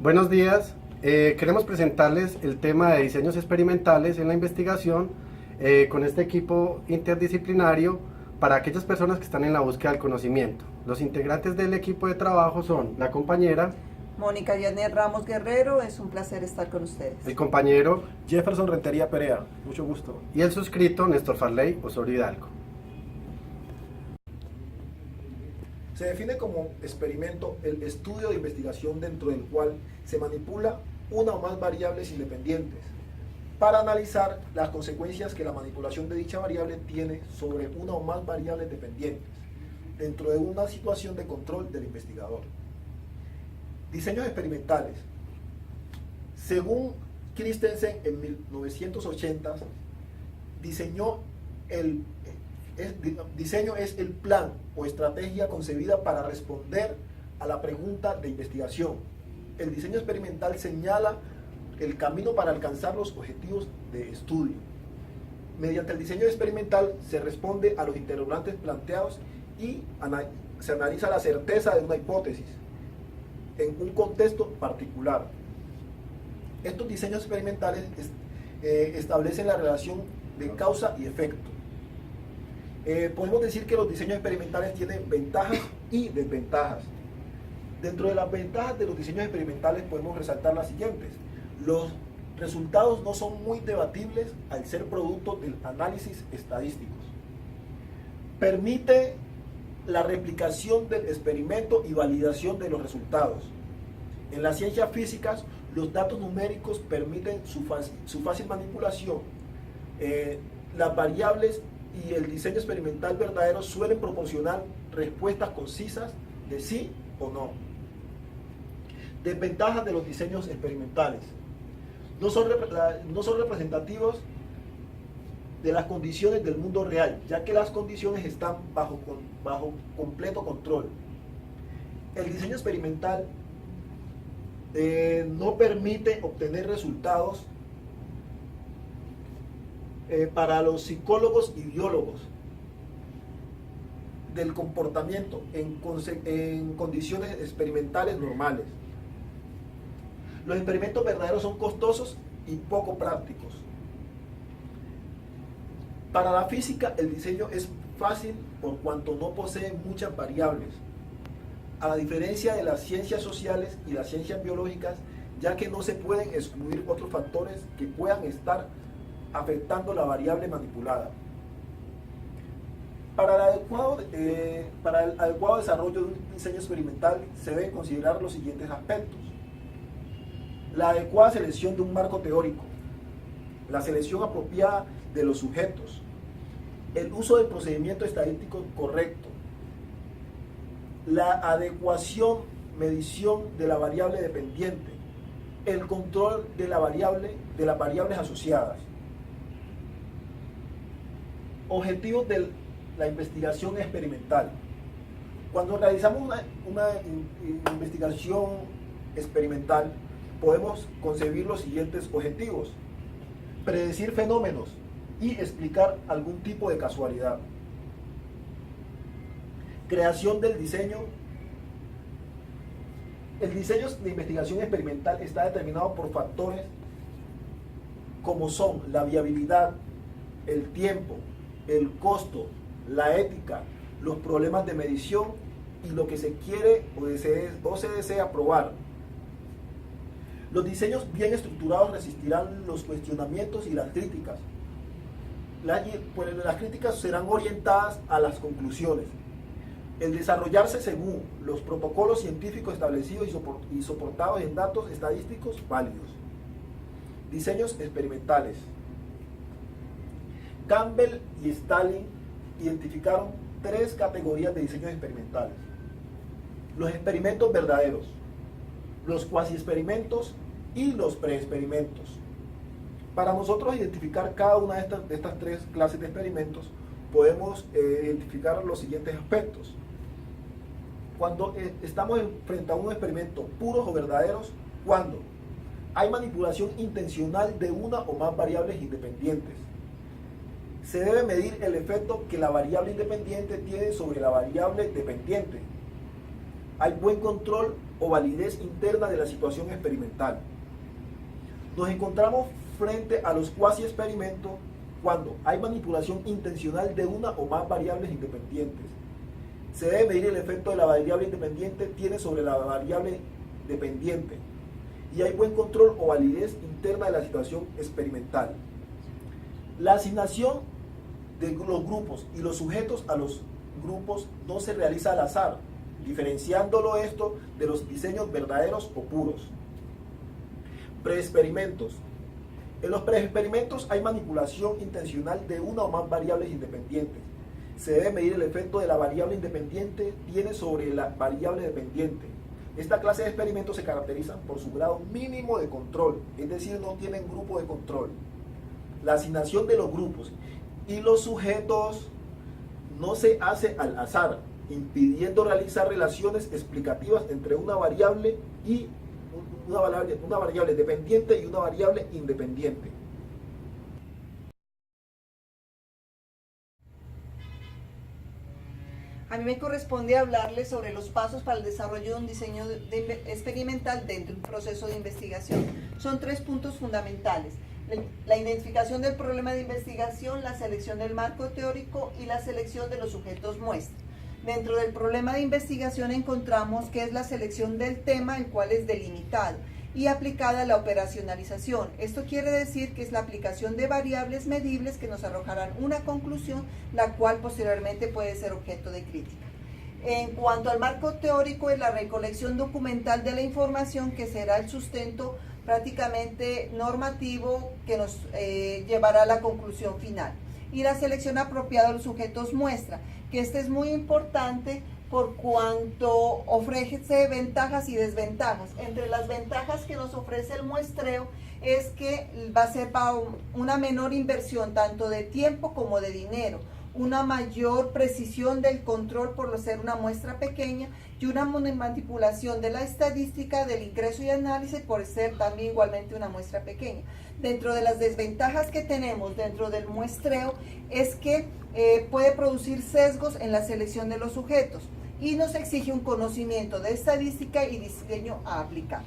Buenos días, queremos presentarles el tema de diseños experimentales en la investigación con este equipo interdisciplinario para aquellas personas que están en la búsqueda del conocimiento. Los integrantes del equipo de trabajo son la compañera Mónica Janet Ramos Guerrero, es un placer estar con ustedes. el compañero Jefferson Rentería Perea, mucho gusto. y el suscrito Néstor Farley Osorio Hidalgo. Se define como experimento el estudio de investigación dentro del cual se manipula una o más variables independientes para analizar las consecuencias que la manipulación de dicha variable tiene sobre una o más variables dependientes dentro de una situación de control del investigador. Diseños experimentales. Según Christensen en 1980, diseño es el plan o estrategia concebida para responder a la pregunta de investigación. El diseño experimental señala el camino para alcanzar los objetivos de estudio. Mediante el diseño experimental se responde a los interrogantes planteados y se analiza la certeza de una hipótesis en un contexto particular. Estos diseños experimentales establecen la relación de causa y efecto. Podemos decir que los diseños experimentales tienen ventajas y desventajas. Dentro de las ventajas de los diseños experimentales podemos resaltar las siguientes. Los resultados no son muy debatibles al ser producto del análisis estadísticos. Permite la replicación del experimento y validación de los resultados. En las ciencias físicas, los datos numéricos permiten su fácil manipulación. Las variables y el diseño experimental verdadero suelen proporcionar respuestas concisas de sí o no. Desventajas de los diseños experimentales. No son representativos de las condiciones del mundo real, ya que las condiciones están bajo completo control. El diseño experimental no permite obtener resultados para los psicólogos y biólogos del comportamiento en condiciones experimentales normales. Los experimentos verdaderos son costosos y poco prácticos. Para la física, el diseño es fácil por cuanto no posee muchas variables, a diferencia de las ciencias sociales y las ciencias biológicas, ya que no se pueden excluir otros factores que puedan estar afectando la variable manipulada. Para el adecuado desarrollo de un diseño experimental se deben considerar los siguientes aspectos. La adecuada selección de un marco teórico, la selección apropiada de los sujetos, el uso del procedimiento estadístico correcto, la adecuación, medición de la variable dependiente, el control de las variables asociadas. Objetivos de la investigación experimental. Cuando realizamos una investigación experimental, podemos concebir los siguientes objetivos: predecir fenómenos y explicar algún tipo de casualidad. Creación del diseño. El diseño de investigación experimental está determinado por factores como son la viabilidad, el tiempo, el costo, la ética, los problemas de medición y lo que se quiere o se desea probar. Los diseños bien estructurados resistirán los cuestionamientos y las críticas. Las críticas serán orientadas a las conclusiones. El desarrollarse según los protocolos científicos establecidos y soportados en datos estadísticos válidos. Diseños experimentales. Campbell y Stalin identificaron tres categorías de diseños experimentales: los experimentos verdaderos, los cuasi experimentos y los preexperimentos. Para nosotros identificar cada una de estas tres clases de experimentos, podemos identificar los siguientes aspectos. Cuando estamos frente a un experimento puros o verdaderos, cuando hay manipulación intencional de una o más variables independientes. Se debe medir el efecto que la variable independiente tiene sobre la variable dependiente. Hay buen control o validez interna de la situación experimental. Nos encontramos frente a los cuasi experimentos cuando hay manipulación intencional de una o más variables independientes. Se debe medir el efecto de la variable independiente tiene sobre la variable dependiente y hay buen control o validez interna de la situación experimental. La asignación de los grupos y los sujetos a los grupos no se realiza al azar, diferenciándolo esto de los diseños verdaderos o puros. Preexperimentos. En los preexperimentos hay manipulación intencional de una o más variables independientes. Se debe medir el efecto de la variable independiente tiene sobre la variable dependiente. Esta clase de experimentos se caracterizan por su grado mínimo de control, es decir, no tienen grupo de control. La asignación de los grupos y los sujetos no se hace al azar, impidiendo realizar relaciones explicativas entre una variable dependiente y una variable independiente. A mí me corresponde hablarles sobre los pasos para el desarrollo de un diseño experimental dentro de un proceso de investigación. Son 3 puntos fundamentales: la identificación del problema de investigación, la selección del marco teórico y la selección de los sujetos muestra. Dentro del problema de investigación encontramos que es la selección del tema, el cual es delimitado, y aplicada la operacionalización. Esto quiere decir que es la aplicación de variables medibles que nos arrojarán una conclusión, la cual posteriormente puede ser objeto de crítica. En cuanto al marco teórico, es la recolección documental de la información que será el sustento prácticamente normativo que nos llevará a la conclusión final. Y la selección apropiada de los sujetos muestra, que este es muy importante por cuanto ofrece ventajas y desventajas. Entre las ventajas que nos ofrece el muestreo es que va a ser para una menor inversión tanto de tiempo como de dinero, una mayor precisión del control por ser una muestra pequeña y una manipulación de la estadística del ingreso y análisis por ser también igualmente una muestra pequeña. Dentro de las desventajas que tenemos dentro del muestreo es que puede producir sesgos en la selección de los sujetos y nos exige un conocimiento de estadística y diseño a aplicar.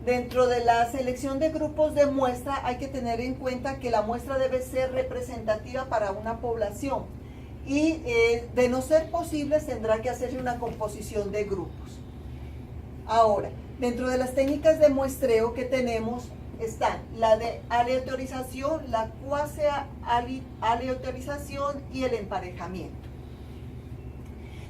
Dentro de la selección de grupos de muestra hay que tener en cuenta que la muestra debe ser representativa para una población y de no ser posible tendrá que hacerse una composición de grupos. Ahora, dentro de las técnicas de muestreo que tenemos están la de aleatorización, la cuasi aleatorización y el emparejamiento.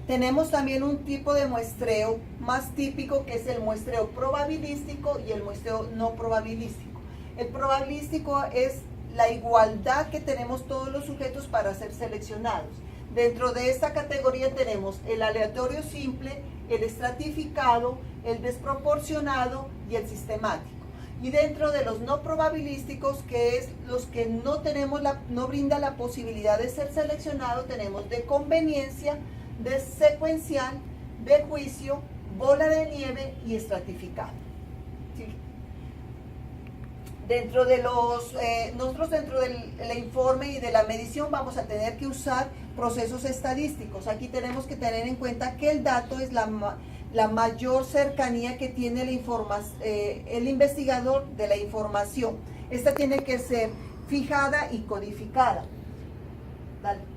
Tenemos también un tipo de muestreo más típico que es el muestreo probabilístico y el muestreo no probabilístico. El probabilístico es la igualdad que tenemos todos los sujetos para ser seleccionados. Dentro de esta categoría tenemos el aleatorio simple, el estratificado, el desproporcionado y el sistemático. Y dentro de los no probabilísticos, que es los que no brinda la posibilidad de ser seleccionado, tenemos de conveniencia, de secuencial, de juicio, bola de nieve y estratificado. ¿Sí? Nosotros dentro del informe y de la medición vamos a tener que usar procesos estadísticos. Aquí tenemos que tener en cuenta que el dato es la mayor cercanía que tiene el investigador de la información. Esta tiene que ser fijada y codificada. Dale.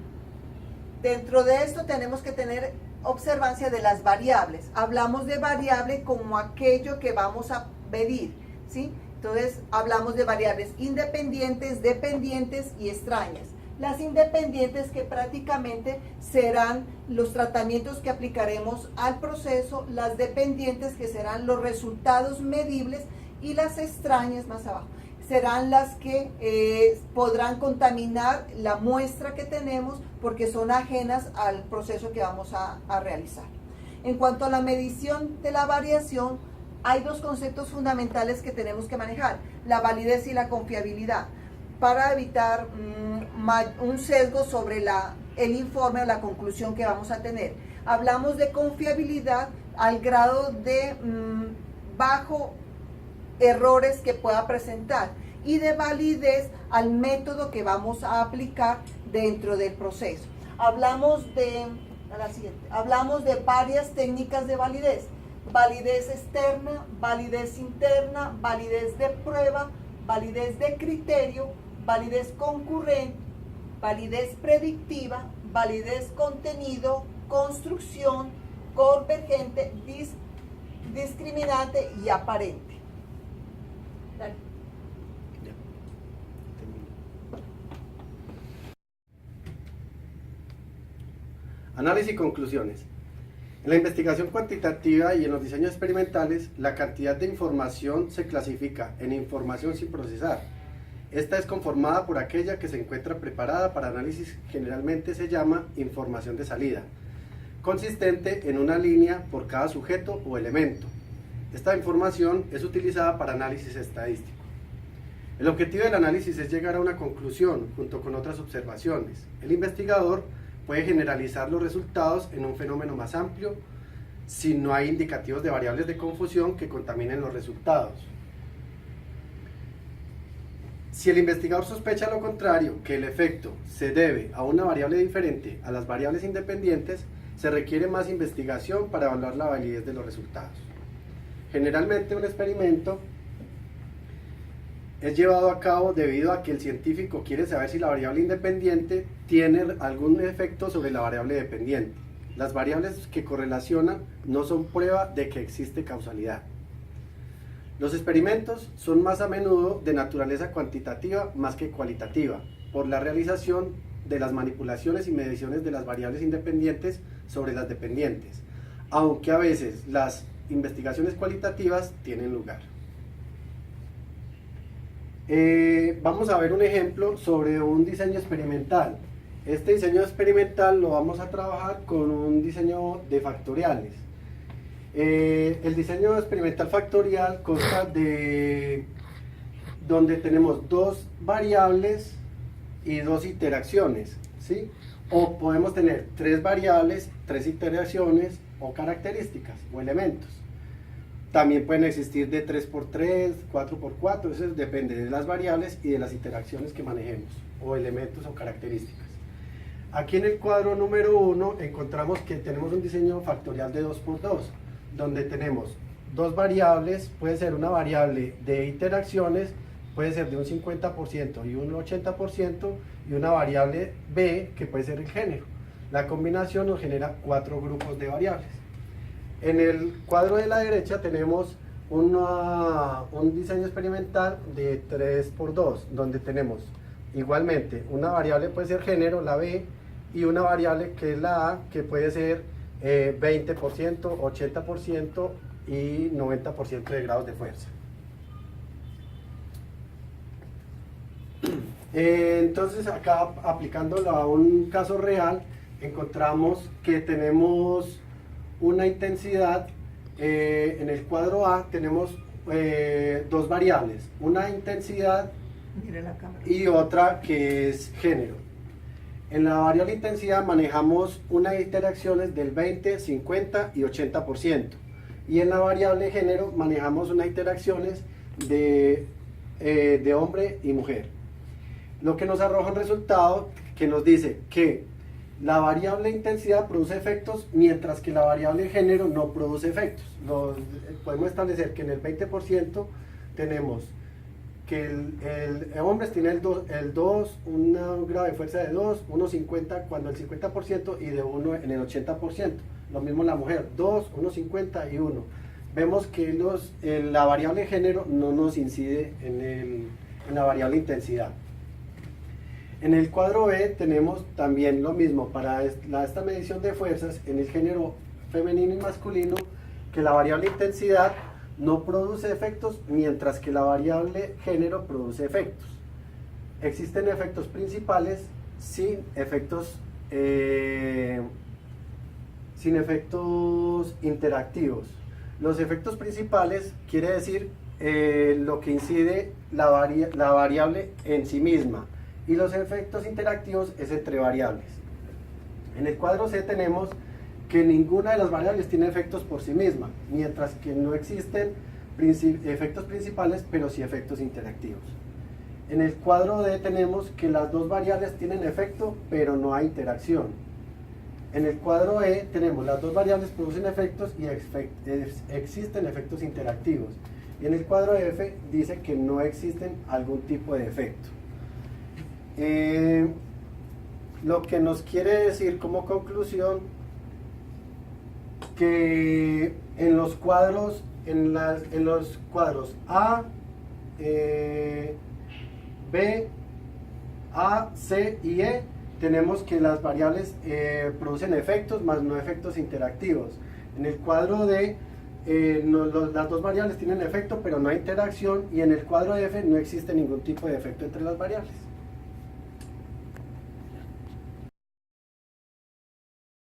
Dentro de esto tenemos que tener observancia de las variables. Hablamos de variable como aquello que vamos a medir, ¿sí? Entonces hablamos de variables independientes, dependientes y extrañas. Las independientes que prácticamente serán los tratamientos que aplicaremos al proceso, las dependientes que serán los resultados medibles y las extrañas más abajo serán las que podrán contaminar la muestra que tenemos porque son ajenas al proceso que vamos a realizar. En cuanto a la medición de la variación, hay 2 conceptos fundamentales que tenemos que manejar: la validez y la confiabilidad, para evitar un sesgo sobre el informe o la conclusión que vamos a tener. Hablamos de confiabilidad al grado de bajo errores que pueda presentar y de validez al método que vamos a aplicar dentro del proceso. Hablamos de varias técnicas de validez. validez externa, validez interna, validez de prueba, validez de criterio, validez concurrente, validez predictiva, validez contenido, construcción, convergente, discriminante y aparente. Dale. Análisis y conclusiones. En la investigación cuantitativa y en los diseños experimentales, la cantidad de información se clasifica en información sin procesar. Esta es conformada por aquella que se encuentra preparada para análisis, generalmente se llama información de salida, consistente en una línea por cada sujeto o elemento. Esta información es utilizada para análisis estadístico. El objetivo del análisis es llegar a una conclusión junto con otras observaciones. El investigador puede generalizar los resultados en un fenómeno más amplio si no hay indicativos de variables de confusión que contaminen los resultados. Si el investigador sospecha lo contrario, que el efecto se debe a una variable diferente a las variables independientes, se requiere más investigación para evaluar la validez de los resultados. Generalmente un experimento es llevado a cabo debido a que el científico quiere saber si la variable independiente tiene algún efecto sobre la variable dependiente. Las variables que correlacionan no son prueba de que existe causalidad. Los experimentos son más a menudo de naturaleza cuantitativa más que cualitativa, por la realización de las manipulaciones y mediciones de las variables independientes sobre las dependientes, aunque a veces las investigaciones cualitativas tienen lugar. Vamos a ver un ejemplo sobre un diseño experimental. Este diseño experimental lo vamos a trabajar con un diseño de factoriales. El diseño experimental factorial consta de donde tenemos dos variables y dos interacciones, ¿sí? O podemos tener tres variables, tres interacciones o características o elementos. También pueden existir de 3×3, 4×4, eso depende de las variables y de las interacciones que manejemos, o elementos o características. Aquí en el cuadro número 1 encontramos que tenemos un diseño factorial de 2×2, donde tenemos dos variables, puede ser una variable de interacciones, puede ser de un 50% y un 80%, y una variable B que puede ser el género. La combinación nos genera 4 grupos de variables. En el cuadro de la derecha tenemos un diseño experimental de 3×2, donde tenemos igualmente una variable puede ser género, la B, y una variable que es la A, que puede ser 20%, 80% y 90% de grados de fuerza. Entonces acá, aplicándolo a un caso real, encontramos que tenemos una intensidad. En el cuadro A tenemos dos variables, una intensidad y otra que es género. En la variable intensidad manejamos unas interacciones del 20, 50 y 80%, y en la variable género manejamos unas interacciones de hombre y mujer, lo que nos arroja un resultado que nos dice que la variable intensidad produce efectos, mientras que la variable género no produce efectos. Podemos establecer que en el 20% tenemos que el hombres tiene el 2, un grado de fuerza de 2, 1,50 cuando el 50% y de 1 en el 80%. Lo mismo la mujer, 2, 1,50 y 1. Vemos que la variable género no nos incide en la variable intensidad. En el cuadro B tenemos también lo mismo para esta medición de fuerzas en el género femenino y masculino, que la variable intensidad no produce efectos, mientras que la variable género produce efectos. Existen efectos principales sin efectos interactivos. Los efectos principales quiere decir lo que incide la variable en sí misma, y los efectos interactivos es entre variables. En el cuadro C tenemos que ninguna de las variables tiene efectos por sí misma, mientras que no existen efectos principales, pero sí efectos interactivos. En el cuadro D tenemos que las dos variables tienen efecto, pero no hay interacción. En el cuadro E tenemos las dos variables producen efectos y existen efectos interactivos. Y en el cuadro F dice que no existen algún tipo de efecto. Lo que nos quiere decir como conclusión que en los cuadros A, B, A, C y E tenemos que las variables producen efectos más no efectos interactivos. En el cuadro D las dos variables tienen efecto pero no hay interacción, y en el cuadro F no existe ningún tipo de efecto entre las variables.